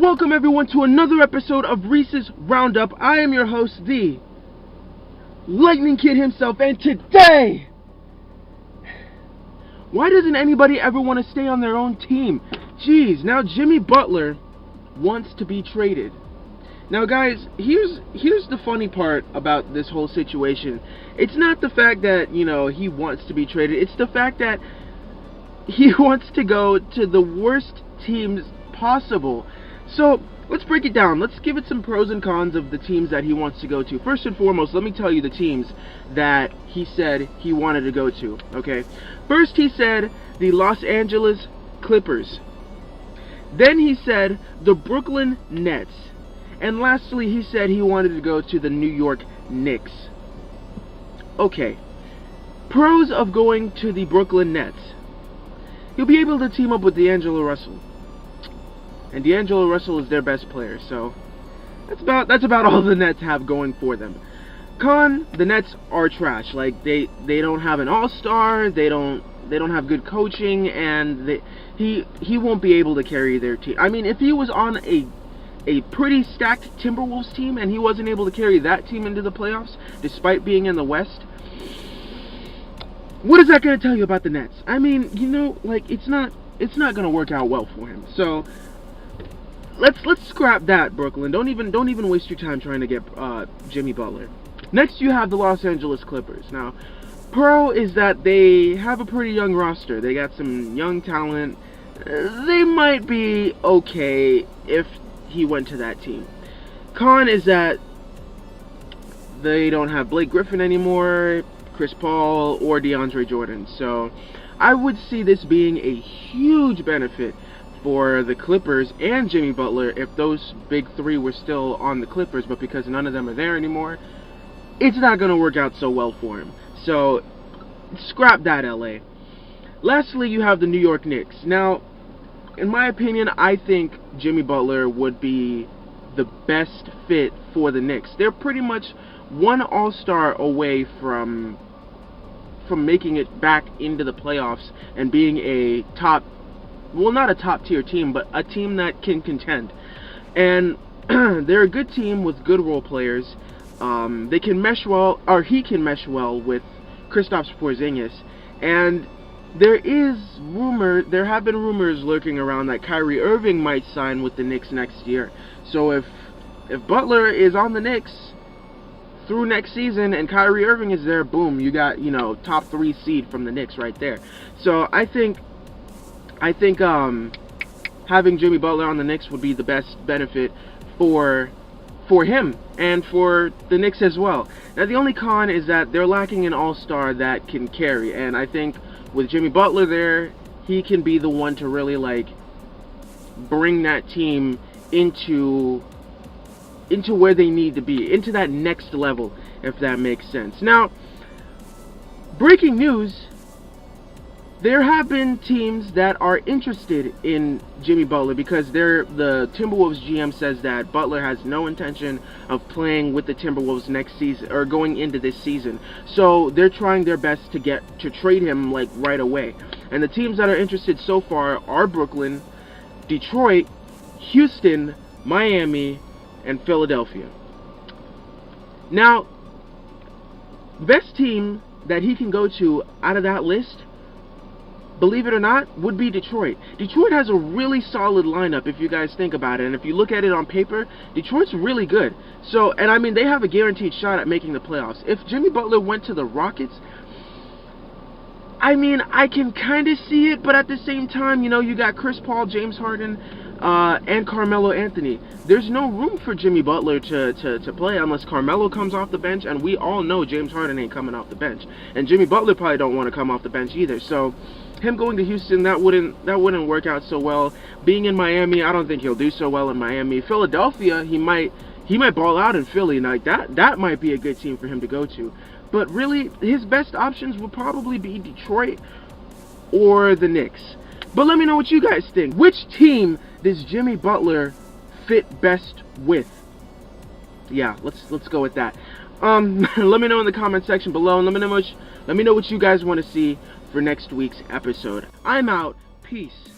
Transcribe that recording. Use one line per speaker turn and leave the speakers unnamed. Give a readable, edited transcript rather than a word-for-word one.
Welcome everyone to another episode of Reese's Roundup. I am your host, the Lightning Kid himself, and today, why doesn't anybody ever want to stay on their own team? Jeez, now Jimmy Butler wants to be traded. Now guys, here's the funny part about this whole situation. It's not the fact that, he wants to be traded. It's the fact that he wants to go to the worst teams possible. So, let's break it down. Let's give it some pros and cons of the teams that he wants to go to. First and foremost, let me tell you the teams that he said he wanted to go to, okay? First, he said the Los Angeles Clippers. Then he said the Brooklyn Nets. And lastly, he said he wanted to go to the New York Knicks. Okay. Pros of going to the Brooklyn Nets. You'll be able to team up with D'Angelo Russell. And D'Angelo Russell is their best player, so that's about all the Nets have going for them. Con, the Nets are trash. Like they don't have an all-star, they don't have good coaching, and he won't be able to carry their team. I mean, if he was on a pretty stacked Timberwolves team and he wasn't able to carry that team into the playoffs despite being in the West, what is that going to tell you about the Nets? I mean, it's not going to work out well for him. So Let's scrap that, Brooklyn. Don't even waste your time trying to get Jimmy Butler. Next, you have the Los Angeles Clippers. Now, pro is that they have a pretty young roster. They got some young talent. They might be okay if he went to that team. Con is that they don't have Blake Griffin anymore, Chris Paul, or DeAndre Jordan. So, I would see this being a huge benefit for the Clippers and Jimmy Butler if those big three were still on the Clippers, but because none of them are there anymore, it's not going to work out so well for him. So, scrap that, LA. Lastly, you have the New York Knicks. Now, in my opinion, I think Jimmy Butler would be the best fit for the Knicks. They're pretty much one all-star away from making it back into the playoffs and being a top, well, not a top-tier team, but a team that can contend. And they're a good team with good role players. They can mesh well, or he can mesh well with Kristaps Porzingis. And there have been rumors lurking around that Kyrie Irving might sign with the Knicks next year. So if Butler is on the Knicks through next season and Kyrie Irving is there, boom, you got, top 3 seed from the Knicks right there. So I think having Jimmy Butler on the Knicks would be the best benefit for him and for the Knicks as well. Now, the only con is that they're lacking an all-star that can carry, and I think with Jimmy Butler there, he can be the one to really, bring that team into where they need to be, into that next level, if that makes sense. Now, breaking news, there have been teams that are interested in Jimmy Butler because the Timberwolves GM says that Butler has no intention of playing with the Timberwolves next season or going into this season. So they're trying their best to trade him right away. And the teams that are interested so far are Brooklyn, Detroit, Houston, Miami, and Philadelphia. Now, the best team that he can go to out of that list, believe it or not, would be Detroit. Detroit has a really solid lineup if you guys think about it. And if you look at it on paper, Detroit's really good. So, and I mean, they have a guaranteed shot at making the playoffs. If Jimmy Butler went to the Rockets, I mean, I can kind of see it, but at the same time, you got Chris Paul, James Harden, and Carmelo Anthony. There's no room for Jimmy Butler to play unless Carmelo comes off the bench, and we all know James Harden ain't coming off the bench. And Jimmy Butler probably don't want to come off the bench either. So him going to Houston, that wouldn't work out so well. Being in Miami, I don't think he'll do so well in Miami. Philadelphia, he might ball out in Philly. Like that might be a good team for him to go to. But really, his best options would probably be Detroit or the Knicks. But let me know what you guys think. Which team does Jimmy Butler fit best with? Yeah, let's go with that. Let me know in the comment section below, and let me know what you guys want to see for next week's episode. I'm out. Peace.